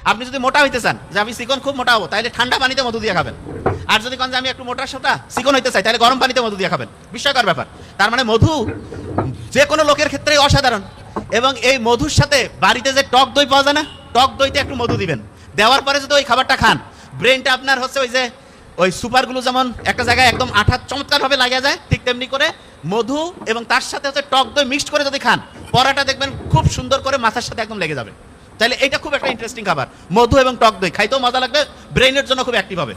আপনি যদি মোটা হইতে চান, যে আমি চিকন খুব মোটা হবো, তাহলে ঠান্ডা পানিতে মধু দিয়ে খাবেন। আর যদি কোন যে আমি একটু মোটা সোটা চিকন হইতে চাই, তাহলে গরম পানিতে মধু দিয়ে খাবেন। বিস্ময়কর ব্যাপার। তার মানে মধু যে কোনো লোকের ক্ষেত্রেই অসাধারণ। এবং এই মধুর সাথে বাড়িতে যে টক দই পাওয়া যায় না, টক দইতে একটু মধু দিবেন। দেওয়ার পরে যদি ওই খাবারটা খান, ব্রেনটা আপনার হচ্ছে ওই যে ওই সুপারগুলো যেমন একটা জায়গায় একদম আঠা চমৎকারভাবে লাগিয়ে যায়, ঠিক তেমনি করে মধু এবং তার সাথে হচ্ছে টক দই মিক্সড করে যদি খান, পরাটা দেখবেন খুব সুন্দর করে মাথার সাথে একদম লেগে যাবে। তাহলে এটা খুব একটা ইন্টারেস্টিং খাবার, মধু এবং টক দই। খাইতেও মজা লাগবে, ব্রেনের জন্য খুব অ্যাক্টিভ হবে।